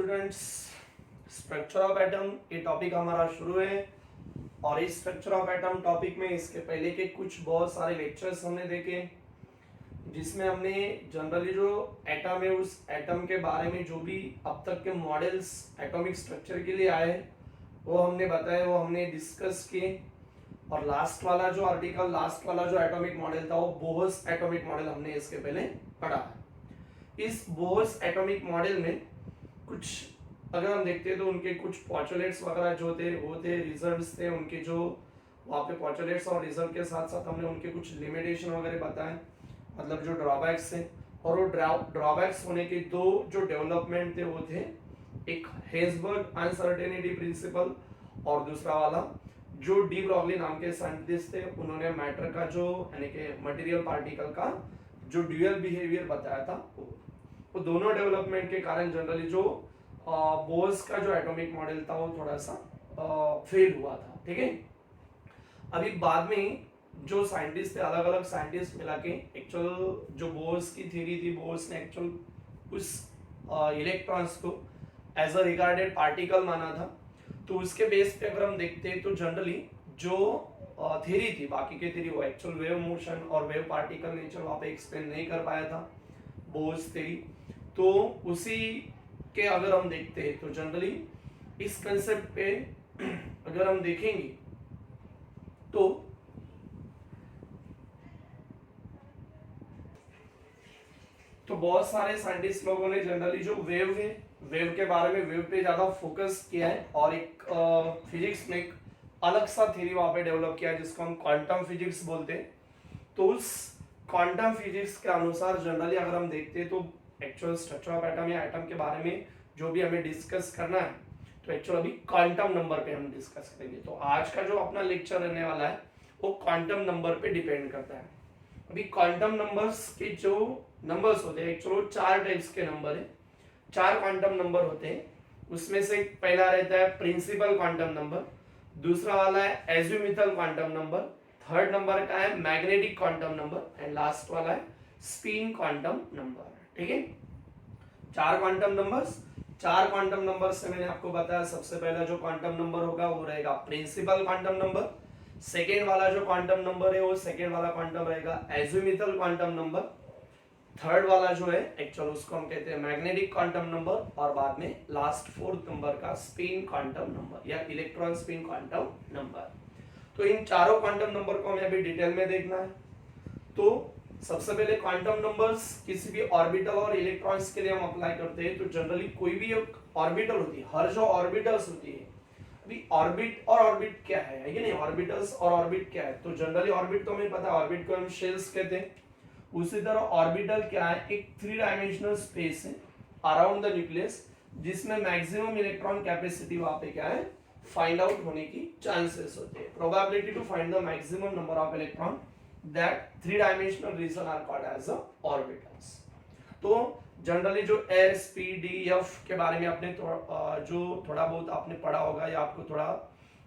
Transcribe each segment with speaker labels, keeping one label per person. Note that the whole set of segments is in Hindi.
Speaker 1: स्टूडेंट्स, स्ट्रक्चर ऑफ एटम ये टॉपिक हमारा शुरू है। और इस स्ट्रक्चर ऑफ एटम टॉपिक में इसके पहले के कुछ बहुत सारे लेक्चर्स हमने देखे, जिसमें हमने जनरली जो एटम है उस एटम के बारे में जो भी अब तक के मॉडल्स एटॉमिक स्ट्रक्चर के लिए आए वो हमने बताए, वो हमने डिस्कस किए। और लास्ट वाला जो एटॉमिक मॉडल था वो बोहर्स एटॉमिक मॉडल हमने इसके पहले पढ़ा है। इस बोहर्स एटॉमिक मॉडल में कुछ अगर हम देखते हैं तो उनके कुछ पॉस्टुलेट्स वगैरह जो थे वो थे, रिजल्ट्स थे उनके, जो वहाँ पे पॉस्टुलेट्स और रिजल्ट के साथ साथ हमने उनके कुछ लिमिटेशन वगैरह बताए, मतलब जो ड्रॉबैक्स थे। और वो ड्रॉबैक्स होने के दो जो डेवलपमेंट थे वो थे, एक हेज़बर्ग अनसर्टेनिटी प्रिंसिपल और दूसरा वाला जो डी ब्रॉगली नाम के साइंटिस्ट थे, उन्होंने मैटर का जो यानी कि मटेरियल पार्टिकल का जो ड्यूअल बिहेवियर बताया था, वो दोनों डेवलपमेंट के कारण जनरली जो बोर्स का जो एटॉमिक मॉडल था वो थोड़ा सा फेल हुआ था। ठीक है, अभी बाद में जो साइंटिस्ट थे, अलग अलग साइंटिस्ट मिला के एक्चुअल जो बोर्स की थ्योरी थी, बोर्स ने एक्चुअल उस इलेक्ट्रॉन्स को एज अ रिगार्डेड पार्टिकल माना था। तो उसके बेस पे अगर हम देखते हैं तो जनरली जो थ्योरी थी, बाकी के थ्योरी वो एक्चुअल वेव मोशन और वेव पार्टिकल नेचर वहाँ पे एक्सप्लेन नहीं कर पाया था बोर्स थ्योरी। तो उसी के अगर हम देखते हैं तो जनरली इस कंसेप्ट पे अगर हम देखेंगे तो बहुत सारे साइंटिस्ट लोगों ने जनरली जो वेव है, वेव के बारे में, वेव पे ज्यादा फोकस किया है और एक फिजिक्स में एक अलग सा थ्योरी वहां पे डेवलप किया है जिसको हम क्वांटम फिजिक्स बोलते हैं। तो उस क्वांटम फिजिक्स के अनुसार जनरली अगर हम देखते हैं तो एक्चुअल स्ट्रक्चर ऑफ एटम या एटम के बारे में जो भी हमें डिस्कस करना है तो एक्चुअल अभी क्वांटम नंबर पे हम डिस्कस करेंगे। तो आज का जो अपना लेक्चर रहने वाला है वो क्वांटम नंबर पे डिपेंड करता है। अभी क्वांटम नंबर्स के जो नंबर्स होते हैं, एक्चुअली 4 टाइप्स के नंबर है, 4 क्वांटम नंबर होते हैं। उसमें से पहला रहता है प्रिंसिपल क्वांटम नंबर, दूसरा वाला है azimuthal quantum number, third number का है magnetic quantum number and last वाला है स्पिन क्वांटम नंबर। ठीक है, 4 क्वांटम नंबर से मैंने आपको बताया, सबसे पहला जो क्वांटम नंबर होगा वो रहेगा प्रिंसिपल क्वांटम नंबर। सेकेंड वाला जो क्वांटम नंबर है वो सेकेंड वाला क्वांटम रहेगा एजिमुथल क्वांटम नंबर। थर्ड वाला जो है एक्चुअल उसको हम कहते हैं मैग्नेटिक क्वांटम नंबर और बाद में लास्ट फोर्थ नंबर का स्पिन क्वांटम नंबर या इलेक्ट्रॉन स्पिन क्वांटम नंबर। तो इन चारों क्वांटम नंबर को हमें अभी डिटेल में देखना है। तो सबसे पहले क्वांटम नंबर्स किसी भी ऑर्बिटल और इलेक्ट्रॉन्स के लिए हम अप्लाई करते हैं। तो जनरली कोई भी एक ऑर्बिटल होती है, हर जो ऑर्बिटल्स होती है, अभी ऑर्बिट और ऑर्बिट क्या है कि नहीं, ऑर्बिटल्स और ऑर्बिट क्या है। तो जनरली ऑर्बिट तो हमें पता है, ऑर्बिट को हम शेल्स कहते हैं। उसी तरह ऑर्बिटल क्या है, एक 3 डायमेंशनल स्पेस है अराउंड द न्यूक्लियस जिसमें मैक्सिमम इलेक्ट्रॉन कैपेसिटी वहां पे क्या है, फाइंड आउट होने की चांसेस होते हैं। Probability to find the maximum number of electron that 3 dimensional region are called as orbitals. तो जनरली जो एस पी डी एफ के बारे में आपने जो थोड़ा बहुत आपने पढ़ा होगा या आपको थोड़ा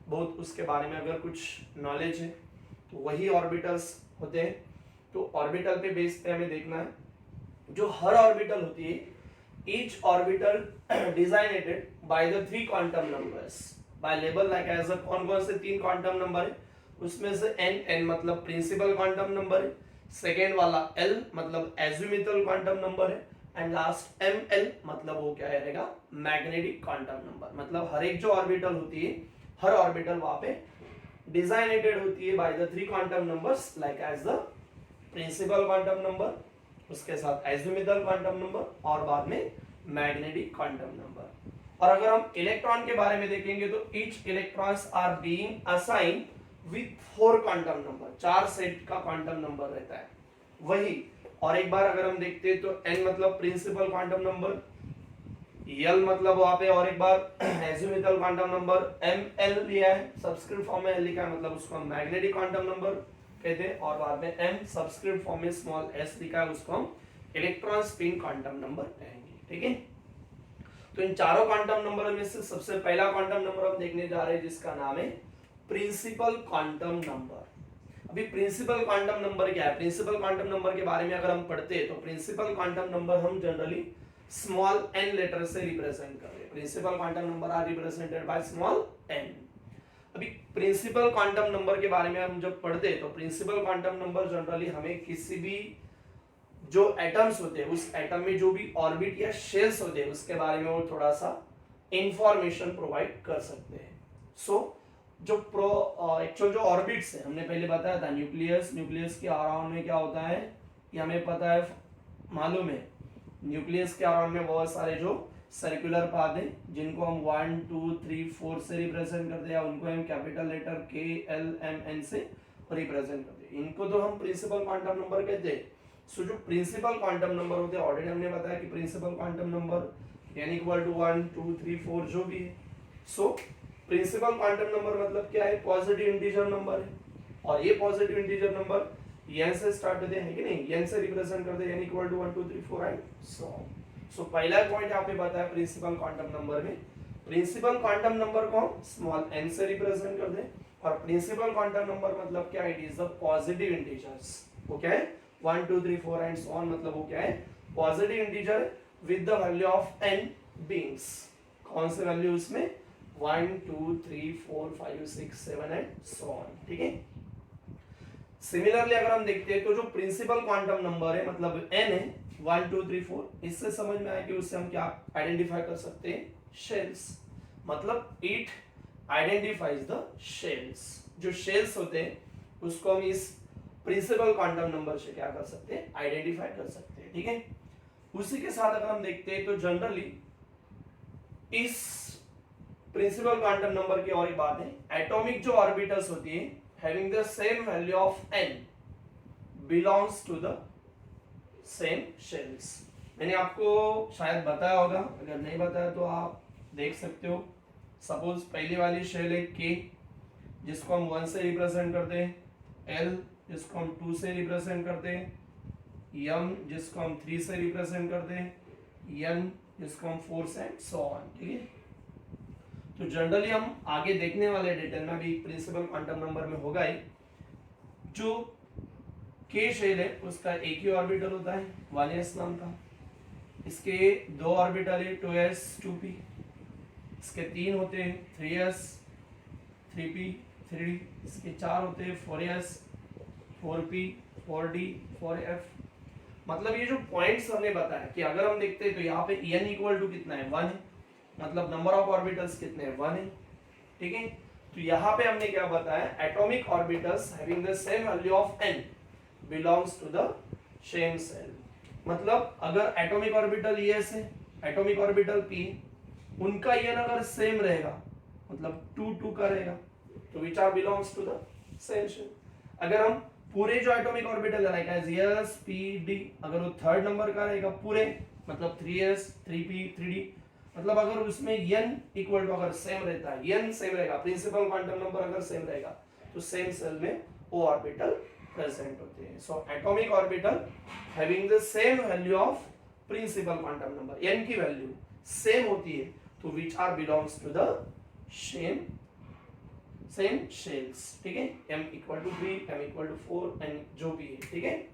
Speaker 1: बहुत उसके बारे में अगर कुछ नॉलेज है तो वही ऑर्बिटल्स होते हैं। तो ऑर्बिटल पे बेस पे हमें देखना है, जो हर ऑर्बिटल होती है, each orbital designated by the 3 quantum numbers by label like as कौन कौन से 3 क्वांटम नंबर है, उसमें से n मतलब प्रिंसिपल क्वांटम नंबर है, सेकेंड वाला l मतलब एजिमुथल क्वांटम नंबर है एंड लास्ट ml मतलब वो क्या रहेगा, मैग्नेटिक क्वांटम नंबर। मतलब हर एक जो ऑर्बिटल होती है, हर ऑर्बिटल वहां पे डिजाइनेटेड होती है by the 3 quantum numbers like as the principal quantum number, उसके साथ एजिमुथल क्वांटम नंबर और बाद में मैग्नेटिक क्वांटम नंबर। और अगर हम इलेक्ट्रॉन के बारे में देखेंगे तो each electrons are being assigned with 4 quantum number, 4 set का क्वांटम नंबर रहता है वही। और एक बार अगर हम देखते हैं तो n मतलब प्रिंसिपल क्वांटम नंबर, l मतलब वहां पे और एक बार एजिमुथल क्वांटम नंबर, ml लिया है सबस्क्रिप्ट फॉर्म में लिखा है, मतलब उसको हम मैग्नेटिक क्वांटम नंबर कहते हैं। और बाद में m सबस्क्रिप्ट फॉर्म में स्मॉल s लिखा है, उसको हम इलेक्ट्रॉन स्पिन क्वांटम नंबर कहेंगे। ठीक है, तो इन चारों क्वांटम नंबर में से सबसे पहला क्वांटम नंबर हम देखने जा रहे हैं जिसका नाम है प्रिंसिपल क्वांटम नंबर। अभी प्रिंसिपल क्वांटम नंबर क्या है, प्रिंसिपल क्वांटम नंबर के बारे में अगर हम पढ़ते हैं तो प्रिंसिपल क्वांटम नंबर हम जनरली स्मॉल n लेटर से रिप्रेजेंट कर रहे हैं। Principal quantum number are represented by small n। अभी प्रिंसिपल क्वांटम नंबर के बारे में हम जब पढ़ते हैं तो प्रिंसिपल क्वांटम नंबर जनरली हमें किसी भी जो एटम्स होते हैं उस एटम में जो भी ऑर्बिट या शेल्स होते हैं उसके बारे में वो थोड़ा सा इंफॉर्मेशन प्रोवाइड कर सकते हैं। सो जो एक्चुअल जो ऑर्बिट्स है हमने पहले बताया था, न्यूक्लियस के अराउंड में क्या होता है ये हमें पता है, मालूम है। न्यूक्लियस के अराउंड में बहुत सारे जो सर्कुलर पाथ है जिनको हम 1 2 3 4 से रिप्रेजेंट करते हैं, उनको हम capital letter K L M N से रिप्रेजेंट करते हैं। इनको तो हम प्रिंसिपल क्वांटम नंबर कहते हैं। सो जो प्रिंसिपल क्वांटम नंबर होते हैं ऑलरेडी हमने बताया कि principal quantum number n equal to 1 2 3 4 जो भी है। सो प्रिंसिपल क्वांटम नंबर मतलब क्या है, पॉजिटिव इंटीजर नंबर है, और ये पॉजिटिव इंटीजर नंबर n से स्टार्ट होते हैं कि नहीं, n से रिप्रेजेंट करते हैं n equal to 1 2 3 4 and so on. So पहला पॉइंट यहाँ पे बताया प्रिंसिपल क्वांटम नंबर में, प्रिंसिपल क्वांटम नंबर को हम स्मॉल n से रिप्रेजेंट करते हैं, और प्रिंसिपल क्वांटम नंबर मतलब क्या है, it is the positive integers. वो क्या है 1 2 3 4 एंड सो ऑन, मतलब वो क्या है positive integer with the value of n beings. कौन से वैल्यू उसमें 1 2 3 4 5 6 7 एंड सो ऑन, ठीक है। सिमिलरली अगर हम देखते हैं तो जो प्रिंसिपल क्वांटम नंबर है मतलब n है 1 2 3 4, इससे समझ में आया कि उससे हम क्या आइडेंटिफाई कर सकते हैं, शेल्स। मतलब इट आइडेंटिफाइज द शेल्स। जो शेल्स होते हैं उसको हम इस प्रिंसिपल क्वांटम नंबर से क्या कर सकते हैं, आइडेंटिफाई कर सकते हैं, ठीक है। उसी के साथ अगर हम देखते हैं तो जनरली इस प्रिंसिपल क्वांटम नंबर की और एक बात है, एटॉमिक जो ऑर्बिटल्स होती है having the same value of n belongs to the same shells। मैंने आपको शायद बताया होगा, अगर नहीं बताया तो आप देख सकते हो। सपोज पहली वाली शेल है K जिसको हम 1 से रिप्रेजेंट करते हैं, L जिसको हम 2 से रिप्रेजेंट करते हैं, M जिसको हम 3 से रिप्रेजेंट करते हैं, N जिसको हम 4 से एंड सो ऑन, ठीक है। तो जनरली हम आगे देखने वाले डिटेल में भी प्रिंसिपल क्वांटम नंबर में होगा ही, जो K शेल है उसका एक ही ऑर्बिटल होता है 1s नाम का, इसके दो ऑर्बिटल है 2s 2p, इसके तीन होते हैं 3s 3p 3d, इसके चार होते हैं 4s 4p 4d 4f। मतलब ये जो पॉइंट्स हमने बताया कि अगर हम देखते हैं तो यहाँ पे n इक्वल टू कितना है 1 है, मतलब नंबर ऑफ ऑर्बिटल्स कितने हैं 1 है, ठीक है। तो यहाँ पे हमने क्या बताया, atomic orbitals having the same value of n belongs to the same shell. मतलब अगर एटॉमिक ऑर्बिटल s है, एटॉमिक ऑर्बिटल p, उनका n अगर सेम रहेगा मतलब 2 2 का रहेगा तो which are belongs to the same shell. अगर हम पूरे जो एटॉमिक ऑर्बिटल रहेगा s p d, अगर वो थर्ड नंबर का रहेगा पूरे मतलब 3s 3p 3d, मतलब अगर उसमें n इक्वल टू अगर सेम रहता है, n सेम रहेगा, प्रिंसिपल क्वांटम नंबर अगर सेम रहेगा तो सेम सेल में वो ऑर्बिटल प्रेजेंट होते हैं। So atomic orbital having the same value of principal quantum number, n की वैल्यू सेम होती है तो which are belongs to the same shells, ठीक है। m equal to 3 m equal to 4 and जो भी है, ठीक है।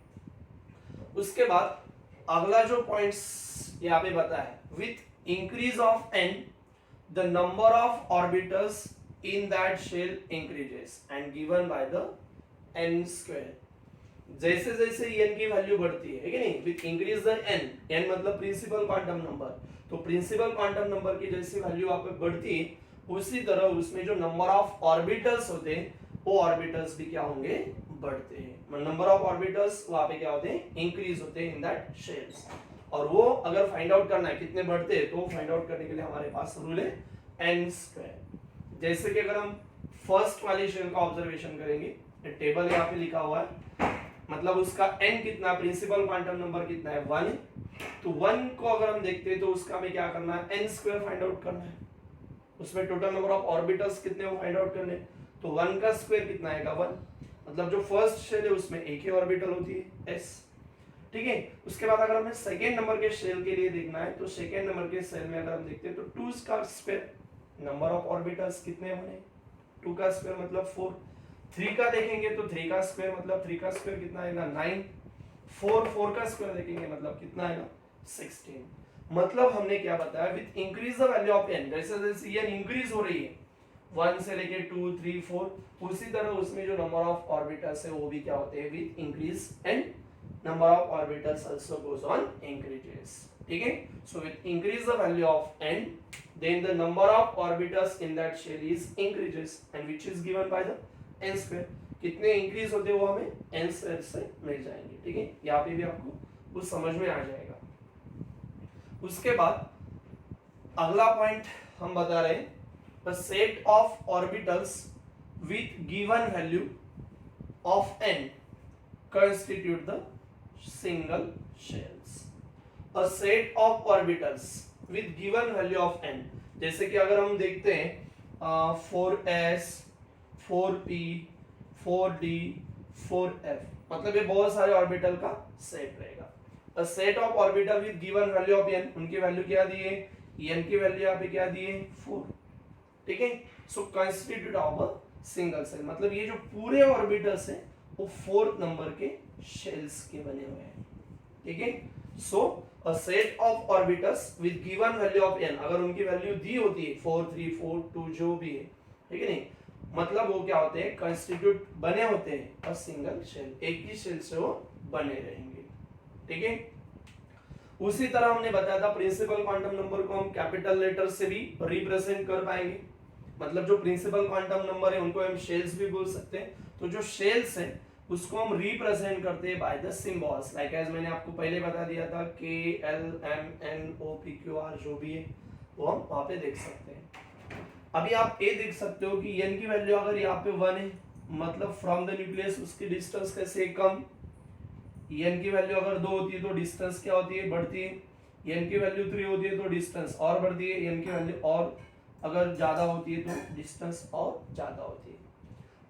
Speaker 1: उसके बाद अगला जो पॉइंट्स यहाँ पे बताया है, with increase of n the number of orbitals in that shell increases and given by the n square। जैसे जैसे n की वैल्यू बढ़ती है कि नहीं, with increase the n मतलब प्रिंसिपल क्वांटम नंबर, तो प्रिंसिपल क्वांटम नंबर की जैसी वैल्यू आप बढ़ती है उसी तरह उसमें जो नंबर ऑफ ऑर्बिटल्स होते हैं वो ऑर्बिटल्स भी क्या होंगे, बढ़ते हैं। नंबर ऑफ ऑर्बिटल्स वहां पे क्या होते हैं, इंक्रीज होते हैं इन दैट शेल्स। और वो अगर फाइंड आउट करना है कितने बढ़ते हैं तो फाइंड आउट करने के लिए हमारे पास रूल है n स्क्वायर। जैसे कि अगर हम फर्स्ट वाली शेल का ऑब्जर्वेशन करेंगे, टेबल यहाँ पे लिखा हुआ है, मतलब उसका n कितना, प्रिंसिपल क्वांटम नंबर कितना है 1 है, तो 1 को अगर हम देखते हैं तो उसका हमें क्या करना है, n स्क्वायर फाइंड आउट करना है। उसमें टोटल नंबर ऑफ ऑर्बिटल्स कितने वो फाइंड आउट करने, तो 1 का स्क्वायर कितना आएगा 1, मतलब जो फर्स्ट शेल है उसमें एक ही ऑर्बिटल होती है s, ठीक है। उसके बाद अगर हमें सेकेंड नंबर के शेल के लिए देखना है तो सेकेंड नंबर के शेल में अगर हम देखते हैं तो 2 का स्क्वायर, नंबर ऑफ ऑर्बिटल्स कितने बने 2 का स्क्वायर मतलब 4, 3 का देखेंगे तो 3 का स्क्वायर मतलब 3 का स्क्वायर कितना आएगा 9, 4 का स्क्वायर देखेंगे मतलब कितना आएगा 16। मतलब हमने क्या बताया, with increase the value of n, जैसे जैसे n इंक्रीज हो रही है 1 से लेके 2 3 4, उसी तरह उसमें जो नंबर ऑफ ऑर्बिटल्स है वो भी क्या होते हैं, with increase and number of orbitals also goes on increases, ठीक है। So with increase the value of n, then the number of orbitals in that shell is increases and which is given by the n square, कितने इंक्रीज होते हैं वो हमें n स्क्वायर से मिल जाएंगे, ठीक है। यहाँ पे भी आपको कुछ समझ में आ जाएगा। उसके बाद अगला पॉइंट हम बता रहे हैं, a set of orbitals with given value of n constitute the single shells। a set of orbitals with given value of n, जैसे कि अगर हम देखते हैं 4s 4p 4d 4f, मतलब ये बहुत सारे ऑर्बिटल का सेट रहेगा। a set of orbital with given value of n, उनकी वैल्यू क्या दी है, n की वैल्यू यहाँ पे क्या दी है 4, ठीक है। So constitute of a single cell, मतलब ये जो पूरे ऑर्बिटल्स हैं वो 4 नंबर के शेल्स के बने हुए हैं, ठीक है। So a set of orbitals with given value of n, अगर उनकी वैल्यू दी होती है 4 3 4 2 जो भी है, ठीक है नहीं, मतलब वो क्या होते हैं, कंस्टिट्यूट बने होते हैं अ सिंगल शेल, एक ही शेल से वो बने रहेंगे, ठीक है। उसी तरह हमने बताया था प्रिंसिपल क्वांटम नंबर को हम कैपिटल लेटर से भी रिप्रेजेंट कर पाएंगे, मतलब जो प्रिंसिपल क्वांटम नंबर है उनको हम शेल्स भी बोल सकते हैं। तो जो शेल्स है उसको हम रिप्रेजेंट करते हैं by the symbols, like as मैंने आपको पहले बता दिया था K L M N O P Q R जो भी है वो हम वहां पे देख सकते हैं। अभी आप ये देख सकते हो कि n की वैल्यू अगर यहाँ पे 1 है, मतलब फ्रॉम द न्यूक्लियस उसकी डिस्टेंस कैसे कम, n की वैल्यू अगर 2 होती है तो डिस्टेंस क्या होती है, बढ़ती है, n की वैल्यू 3 होती है तो डिस्टेंस और बढ़ती है, n की वैल्यू और अगर ज्यादा होती है तो डिस्टेंस और ज्यादा होती है।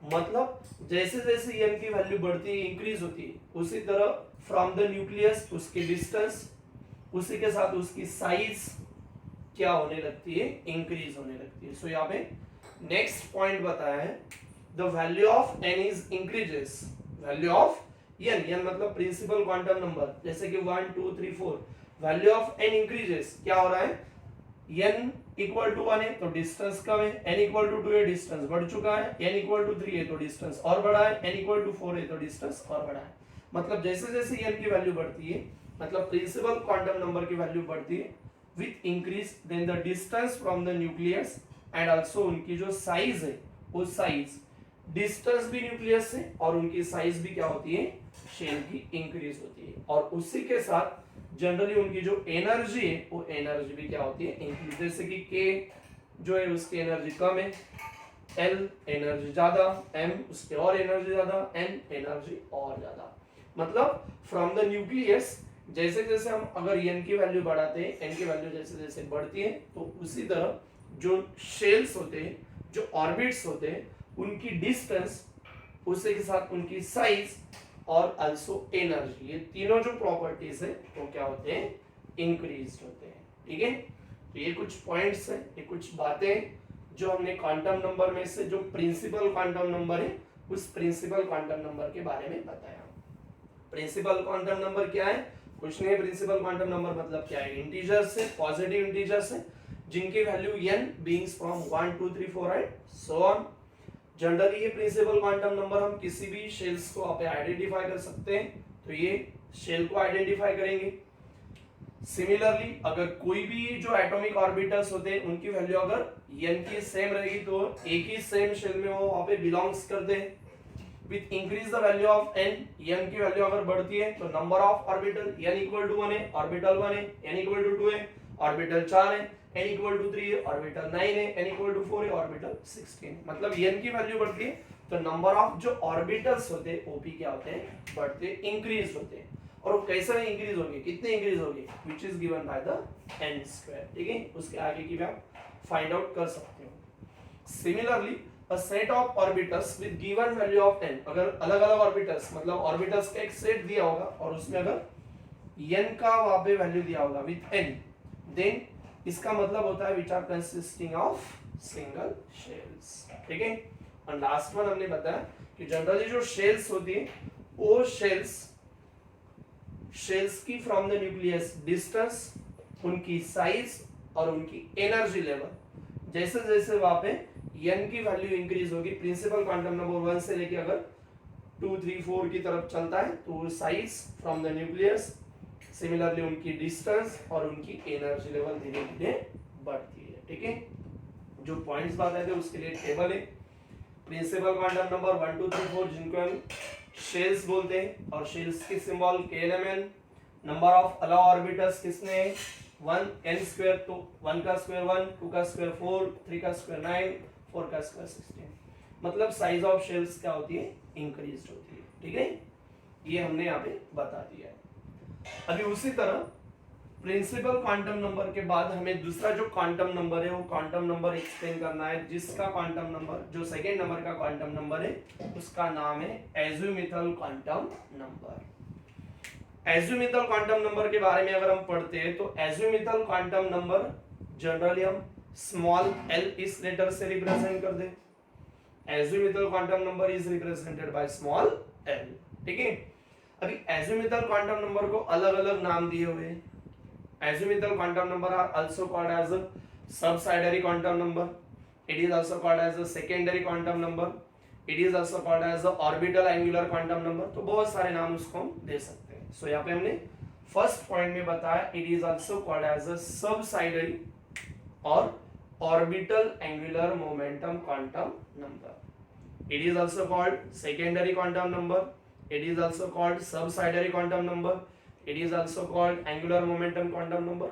Speaker 1: मतलब जैसे जैसे n की वैल्यू बढ़ती है इंक्रीज होती है, उसी तरह फ्रॉम द न्यूक्लियस उसकी डिस्टेंस, उसी के साथ उसकी साइज क्या होने लगती है, इंक्रीज होने लगती है। सो यहाँ पे नेक्स्ट पॉइंट बताया है, the value of n is increases, value of n मतलब प्रिंसिपल क्वांटम नंबर, जैसे कि 1 2 3 4, वैल्यू ऑफ n इंक्रीजेस, क्या हो रहा है, n इक्वल टू 1 है तो डिस्टेंस कम है, n इक्वल टू 2 है डिस्टेंस बढ़ चुका है, n इक्वल टू 3 है तो डिस्टेंस और बढ़ा है, n इक्वल टू 4 है तो डिस्टेंस और बढ़ा है। मतलब जैसे जैसे n की वैल्यू बढ़ती है, मतलब प्रिंसिपल क्वांटम नंबर की वैल्यू बढ़ती है with increase, then the distance from the nucleus and also उनकी जो साइज है वो साइज, डिस्टेंस भी न्यूक्लियस से और उनकी साइज भी क्या होती है, शेल की इंक्रीज होती है, और उसी के साथ जनरली उनकी जो एनर्जी है वो एनर्जी भी क्या होती है, इंक्रीज। जैसे कि K जो है उसकी एनर्जी कम है, L एनर्जी ज्यादा, M उसके और एनर्जी ज्यादा, N एनर्जी और ज्यादा। मतलब फ्रॉम द न्यूक्लियस जैसे जैसे हम अगर n की वैल्यू बढ़ाते हैं, n की वैल्यू जैसे जैसे बढ़ती है, तो उसी तरह जो शेल्स होते हैं, जो ऑर्बिट्स होते हैं, उनकी डिस्टेंस, उसी के साथ उनकी साइज और आल्सो एनर्जी, ये तीनों जो प्रॉपर्टीज है वो क्या होते हैं, इंक्रीज होते हैं, ठीक है। तो ये कुछ पॉइंट्स है, ये कुछ बातें जो हमने क्वांटम नंबर में से जो प्रिंसिपल क्वांटम नंबर है उस प्रिंसिपल क्वांटम नंबर के बारे में बताया। प्रिंसिपल क्वांटम नंबर क्या है, कुछ नहीं है, प्रिंसिपल क्वांटम नंबर मतलब क्या है, इंटीजर्स है, पॉजिटिव इंटीजर्स है, जिनकी value n beings from 1 2 3 4 and so on. Generally ये प्रिंसिपल क्वांटम नंबर हम किसी भी शेल्स को आप आइडेंटिफाई कर सकते हैं, तो ये शेल को आइडेंटिफाई करेंगे। सिमिलरली अगर कोई भी जो एटॉमिक ऑर्बिटल्स होते हैं उनकी वैल्यू अगर n की सेम रहेगी तो एक ही सेम शेल में वो वहां पे बिलोंग्स करते हैं। With increase the value of n, n की वैल्यू अगर बढ़ती है तो number of orbital n equal to 1 है, ऑर्बिटल 1 है, n इक्वल टू 2 है, ऑर्बिटल 4 है, n इक्वल टू 3 है, ऑर्बिटल 9 है, n इक्वल टू 4 है, ऑर्बिटल 16 है। मतलब n की वैल्यू बढ़ती है तो नंबर ऑफ जो ऑर्बिटल्स होते हैं ओपी क्या होते हैं, बढ़ते, इंक्रीज होते हैं। और वो कैसे इंक्रीज होंगे, कितने इंक्रीज होंगे, which is given by the n square, ठीक है। उसके आगे की भी आप फाइंड आउट कर सकते हो। Similarly a set of orbitals with given value of n, अगर अलग अलग ऑर्बिटल्स, मतलब ऑर्बिटल्स का एक सेट दिया होगा और उसमें अगर n का वहां पे वैल्यू दिया होगा विथ n, देन इसका मतलब होता है which are consisting of single shells, ठीक है। और लास्ट वन हमने बताया कि जनरली जो शेल्स होती है वो शेल्स की फ्रॉम द न्यूक्लियस डिस्टेंस, उनकी साइज और उनकी एनर्जी लेवल, जैसे जैसे वहां पे n की वैल्यू इंक्रीज होगी, प्रिंसिपल क्वांटम नंबर 1 से लेके अगर 2 3 4 की तरफ चलता है तो size from the nucleus, similarly उनकी डिस्टेंस और उनकी एनर्जी लेवल धीरे धीरे बढ़ती है। ठीक है, जो पॉइंट्स बताए थे उसके लिए टेबल है। प्रिंसिपल क्वांटम नंबर 1 2 3 4 जिनको हम शेल्स बोलते हैं, और शेल्स की symbol KLMN। Number of allow orbitals किसने 1 n स्क्वायर, तो 1 का स्क्वायर 1, 2 का स्क्वायर 4, 3 का स्क्वायर 9, 4 का स्क्वायर 16, मतलब साइज ऑफ शेल्स क्या होती है, इंक्रीज होती है। ठीक है, ये हमने यहाँ पे बता दिया है। अभी उसी तरह प्रिंसिपल क्वांटम नंबर के बाद हमें दूसरा जो क्वांटम नंबर है वो क्वांटम नंबर एक्सप्लेन करना है, जिसका क्वांटम नंबर, जो सेकेंड नंबर का क्वांटम नंबर है उसका नाम है azimuthal quantum number. Azimuthal quantum number के बारे में अगर हम पढ़ते हैं तो एज़ीमुथल क्वांटम नंबर जनरली हम स्मॉल l इस लेटर से रिप्रेजेंट कर दे। Azimuthal quantum number is represented by small l। ठीक है, अभी एज़ीमुथल क्वांटम नंबर को अलग अलग नाम दिए हुए हैं। Azimuthal quantum number are also called as a subsidiary quantum number. It is also called as a secondary quantum number. It is also called as a orbital angular quantum number. तो बहुत सारे नाम उसको हम दे सकते हैं। So यहाँ पे हमने फर्स्ट पॉइंट में बताया it is also called as a subsidiary और orbital angular momentum quantum number. It is also called secondary quantum number. It is also called subsidiary quantum number. It is also called angular momentum quantum number।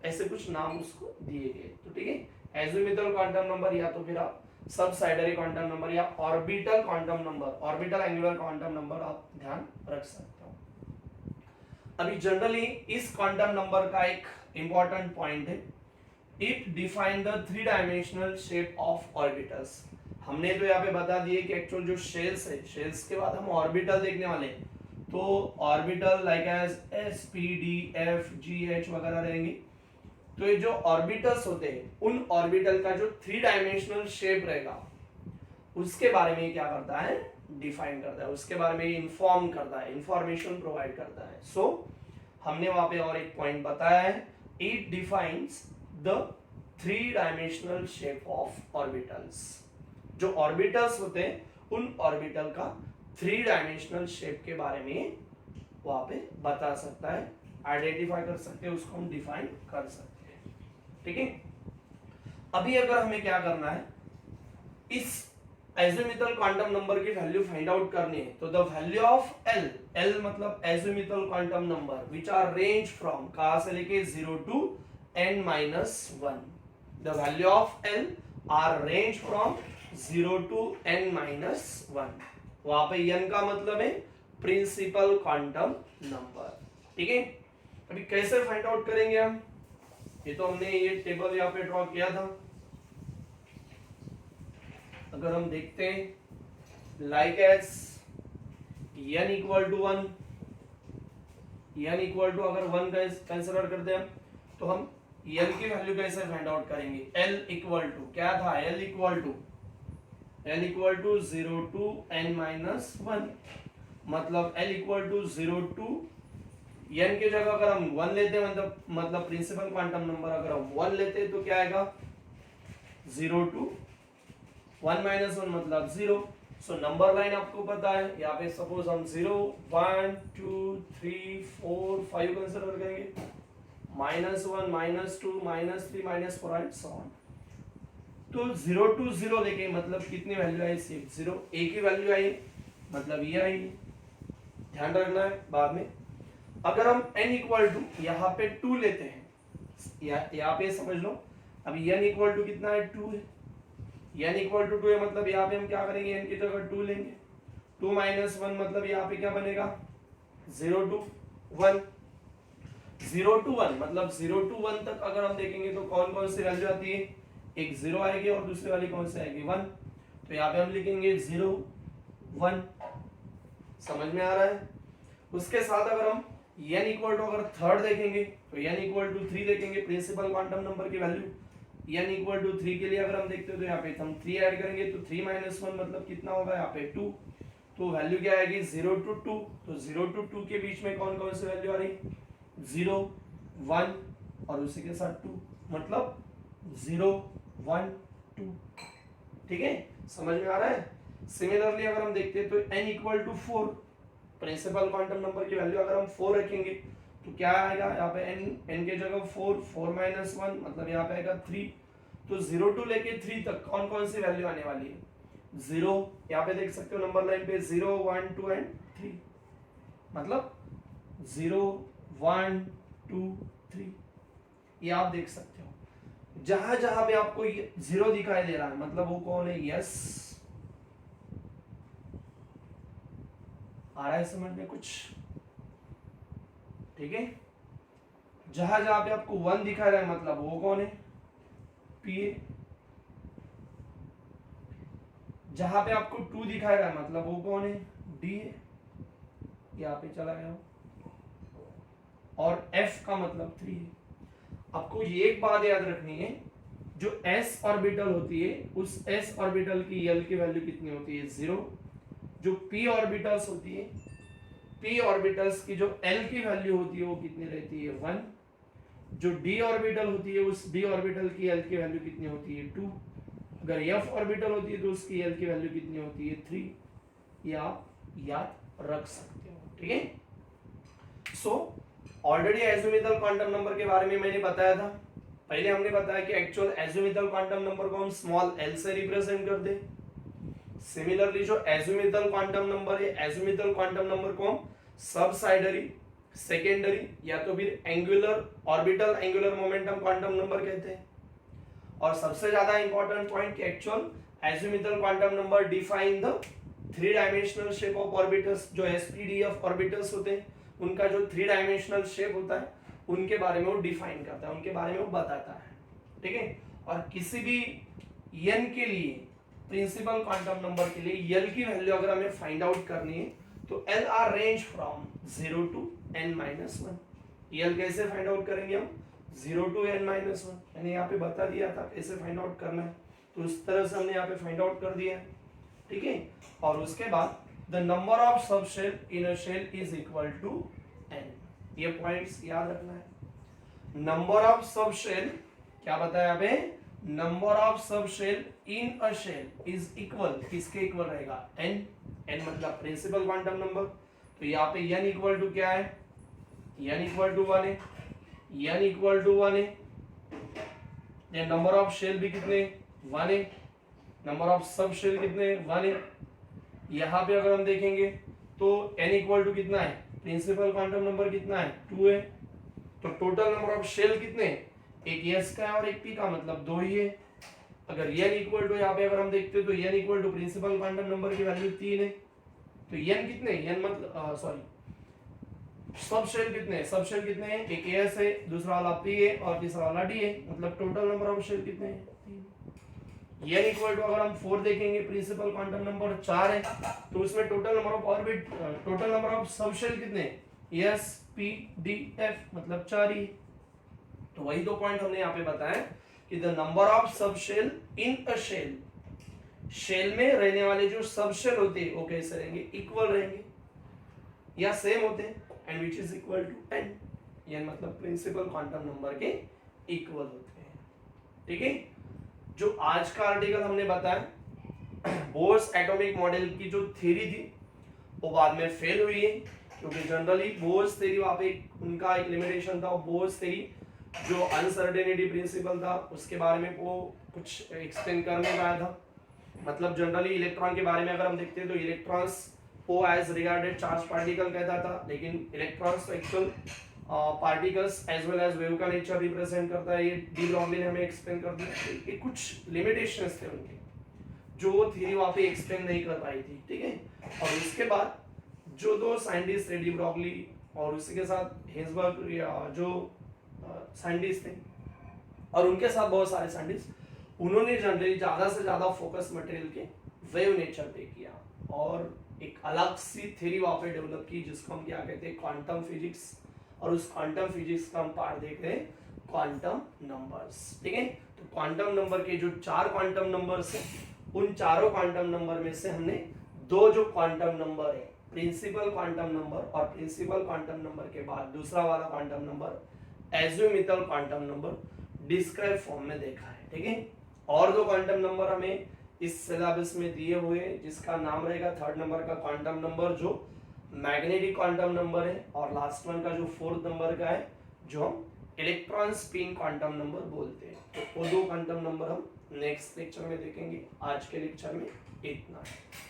Speaker 1: ऐसे कुछ नाम उसको दिए गए। तो ठीक है, एज़ीमुथल क्वांटम नंबर या तो फिर आप सबसाइडरी क्वांटम नंबर या orbital quantum number, orbital angular quantum number आप ध्यान रख सकते हो। अभी जनरली इस क्वांटम नंबर का एक इंपॉर्टेंट पॉइंट है, it define the three dimensional shape of orbitals. हमने तो यहाँ पे बता दिए कि एक्चुअल जो शेल्स है, शेल्स के बाद हम ऑर्बिटल देखने वाले हैं, तो orbital like as s p d f g h वगैरह रहेंगे। तो ये जो ऑर्बिटल्स होते हैं उन ऑर्बिटल का जो थ्री डायमेंशनल शेप रहेगा उसके बारे में क्या करता है, डिफाइन करता है, उसके बारे में इंफॉर्म करता है, इंफॉर्मेशन प्रोवाइड करता है। सो हमने वहां पे और एक पॉइंट बताया है, it defines the three dimensional shape of orbitals. जो ऑर्बिटल्स होते हैं उन ऑर्बिटल का थ्री डायमेंशनल शेप के बारे में वहां पे बता सकता है, आइडेंटिफाई कर सकते हैं, उसको हम डिफाइन कर सकते हैं। ठीक है, अभी अगर हमें क्या करना है, इस एज़ीमुथल क्वांटम नंबर की वैल्यू फाइंड आउट करनी है, तो द वैल्यू ऑफ l मतलब azimuthal quantum number which are range from, कहां से लेके 0 to n-1, the value of l are range from 0 to n-1। वहां पे n का मतलब है प्रिंसिपल क्वांटम नंबर। ठीक है, अभी कैसे फाइंड आउट करेंगे हम, ये तो हमने ये टेबल यहाँ पे ड्रॉ किया था। अगर हम देखते हैं like as n equal to 1, n equal to अगर 1 कंसिडर करते हैं तो हम n की वैल्यू कैसे फाइंड आउट करेंगे, l इक्वल टू क्या था, l equal to 0 to n-1, मतलब l equal to 0 to n के जगह अगर हम 1 लेते हैं, मतलब प्रिंसिपल क्वांटम नंबर अगर हम 1 लेते हैं तो क्या आएगा 0 to 1-1 मतलब 0। सो नंबर लाइन आपको पता है, यहाँ पे सपोज हम 0 1 2 3 4 5 कंसीडर करेंगे, -1 -2 -3 -4 एंड सो ऑन। तो 0 to 0 लेके मतलब कितनी वैल्यू आई, सिर्फ 0, एक ही वैल्यू आई, मतलब ये आई, ध्यान रखना है बाद में। अगर हम n इक्वल टू यहाँ पे 2 लेते हैं, यहाँ पे समझ लो, अभी n इक्वल टू कितना है, 2 है, n इक्वल टू 2 है, मतलब यहाँ पे हम क्या करेंगे, n की जगह 2 लेंगे, 2 -1 मतलब यहाँ पे क्या बनेगा 0 to 1, 0 to 1 मतलब 0 to 1 तक अगर हम देखेंगे तो कौन कौन सी वैल्यू आती है, एक 0 आएगी और दूसरी वाली कौन सी आएगी 1, तो यहाँ पे हम लिखेंगे 0 1, समझ में आ रहा है। उसके साथ अगर हम n इक्वल टू अगर थर्ड देखेंगे तो n इक्वल टू 3 देखेंगे, प्रिंसिपल क्वांटम नंबर की वैल्यू n इक्वल टू 3 के लिए अगर हम देखते हो तो यहाँ पे हम 3 ऐड करेंगे तो 3 -1 मतलब कितना होगा यहाँ पे 2, तो वैल्यू क्या आएगी 0 to 2, तो 0 to 2 के बीच में कौन कौन सी वैल्यू आ रही, 0 1 और उसी के साथ 2, मतलब 0 1 2। ठीक है, समझ में आ रहा है। सिमिलरली अगर हम देखते हैं तो n equal to 4, principal quantum number की वैल्यू अगर हम 4 रखेंगे तो क्या आएगा यहाँ पे n के जगह 4 4 माइनस 1, मतलब यहाँ पे आएगा 3। तो 0 टू लेके 3 तक कौन कौन सी वैल्यू आने वाली है? 0, यहाँ पे देख सकते हो नंबर लाइन पे 0 1 2 एंड 3, मतलब 0 1 2 3, ये आप देख सकते हो। जहां जहां पे आपको 0 दिखाई दे रहा है मतलब वो कौन है? यस, आ रहा है समझ में कुछ? ठीक है, जहां जहां पे आपको 1 दिखा रहा है मतलब वो कौन है? पीए। जहां पे आपको 2 दिखा रहा है मतलब वो कौन है? डी है, यहाँ पे चला गया। और एफ का मतलब 3 है। आपको ये एक बात याद रखनी है, जो s ऑर्बिटल होती है उस s ऑर्बिटल की l की वैल्यू कितनी होती है? 0। जो p ऑर्बिटल्स होती है, p ऑर्बिटल्स की जो l की वैल्यू होती है वो कितनी रहती है? 1। जो d ऑर्बिटल होती है उस d ऑर्बिटल की l की वैल्यू कितनी होती है? 2। अगर f ऑर्बिटल होती है तो उसकी l की वैल्यू कितनी होती है? 3। ये आप याद रख सकते हो। ठीक है, so already azimuthal quantum number के बारे में मैंने बताया था। पहले हमने बताया कि एक्चुअल एजिमुथल क्वांटम नंबर को हम स्मॉल l से रिप्रेजेंट कर दे। सिमिलरली जो एजिमुथल क्वांटम नंबर है, एजिमुथल क्वांटम नंबर को हम सबसाइडरी, सेकेंडरी या तो फिर angular orbital angular momentum quantum number कहते हैं। और सबसे ज्यादा इंपॉर्टेंट पॉइंट कि actual azimuthal quantum number define the 3 dimensional shape of orbitals. जो sp-df ऑर्बिटल्स होते हैं उनका जो 3 डायमेंशनल शेप होता है उनके बारे में वो डिफाइन करता है, उनके बारे में वो बताता है। ठीक है, और किसी भी n के लिए, प्रिंसिपल क्वांटम नंबर के लिए l की वैल्यू अगर हमें फाइंड आउट करनी है तो l are range from 0 to n-1। l कैसे फाइंड आउट करेंगे हम? 0 टू n-1। मैंने यहाँ पे बता दिया था कैसे फाइंड आउट करना है, तो उस तरह से हमने यहाँ पे फाइंड आउट कर दिया है। ठीक है, और उसके बाद द नंबर ऑफ सब shell in a shell is equal to n। ये पॉइंट्स याद रखना है। नंबर ऑफ सब शेल, क्या बताया अबे? नंबर ऑफ सब shell in a shell is equal, किसके इक्वल रहेगा? n। n मतलब प्रिंसिपल क्वांटम नंबर। तो यहाँ पे n इक्वल टू क्या है? n इक्वल टू 1 है, n इक्वल टू 1 है। ये नंबर ऑफ शेल भी कितने? 1 है। नंबर ऑफ सब शेल कितने? 1 है। यहाँ पे अगर हम देखेंगे तो n इक्वल टू कितना है? प्रिंसिपल क्वांटम नंबर कितना है? 2 है। तो टोटल नंबर ऑफ शेल कितने? एक s का है और एक p का, मतलब 2 ही है। अगर n इक्वल टू, यहाँ पे अगर हम देखते हैं तो n equal to principal quantum number की वैल्यू 3 है। तो n कितने? n मतलब सॉरी, सब शेल कितने? सब शेल कितने हैं? एक s है, दूसरा वाला p है और तीसरा वाला d है, मतलब टोटल नंबर ऑफ शेल कितने हैं? 3। n इक्वल टू अगर हम 4 देखेंगे, प्रिंसिपल क्वांटम नंबर 4 है, तो उसमें total number of orbit, total number of सब शेल कितने? s p d f, मतलब 4 ही। तो वही दो पॉइंट हमने यहाँ पे बताया कि द नंबर ऑफ सब shell in a shell, shell में रहने वाले जो सब शेल होते हैं वो कैसे रहेंगे? इक्वल रहेंगे या सेम होते हैं, and which is equal to n। n मतलब प्रिंसिपल क्वांटम नंबर के इक्वल होते हैं। ठीक है, जो आज का आर्टिकल हमने बताया, बोर्स एटॉमिक मॉडल की जो थ्योरी थी वो बाद में फेल हुई है, क्योंकि जनरली बोर्स थ्योरी वहां पे उनका एक लिमिटेशन था। बोर्स थ्योरी जो अनसर्टेनिटी प्रिंसिपल था उसके बारे में वो कुछ एक्सप्लेन कर नहीं पाया था। मतलब जनरली इलेक्ट्रॉन के बारे में अगर हम देखते हैं तो इलेक्ट्रॉन्स को एज रिगार्डेड चार्ज पार्टिकल कहता था, लेकिन electrons actual particles as well as wave का नेचर रिप्रेजेंट करता है। ये डी ब्रॉगली ने हमें एक्सप्लेन कर दिया। ये कुछ लिमिटेशंस थे उनके, जो वो थ्योरी वहां पे एक्सप्लेन नहीं कर पाई थी। ठीक है, और उसके बाद जो दो साइंटिस्ट थे, डी ब्रॉगली और उसी के साथ हिल्सबर्ग, जो साइंटिस्ट थे और उनके साथ बहुत सारे साइंटिस्ट, उन्होंने जनरली ज्यादा से ज्यादा फोकस मटेरियल के वेव नेचर पे किया और एक अलग सी थ्योरी वहां पे डेवलप की जिसको हम क्या कहते हैं? Quantum physics. और उस क्वांटम फिजिक्स का हम पार्ट देख रहे हैं क्वांटम नंबर्स। ठीक है, तो क्वांटम नंबर के जो 4 क्वांटम नंबर्स हैं, उन चारों क्वांटम नंबर में से हमने 2 जो क्वांटम नंबर है, प्रिंसिपल क्वांटम नंबर और प्रिंसिपल क्वांटम नंबर के बाद दूसरा वाला quantum number azimuthal quantum number describe form में देखा है, ठीक है। और दो क्वांटम नंबर हमें इस सिलेबस में दिए हुए हैं, जिसका नाम रहेगा थर्ड नंबर का क्वांटम नंबर जो मैग्नेटिक क्वांटम नंबर है, और लास्ट वन का जो फोर्थ नंबर का है जो हम इलेक्ट्रॉन स्पिन क्वांटम नंबर बोलते हैं। तो वो दो क्वांटम नंबर हम नेक्स्ट लेक्चर में देखेंगे। आज के लेक्चर में इतना है।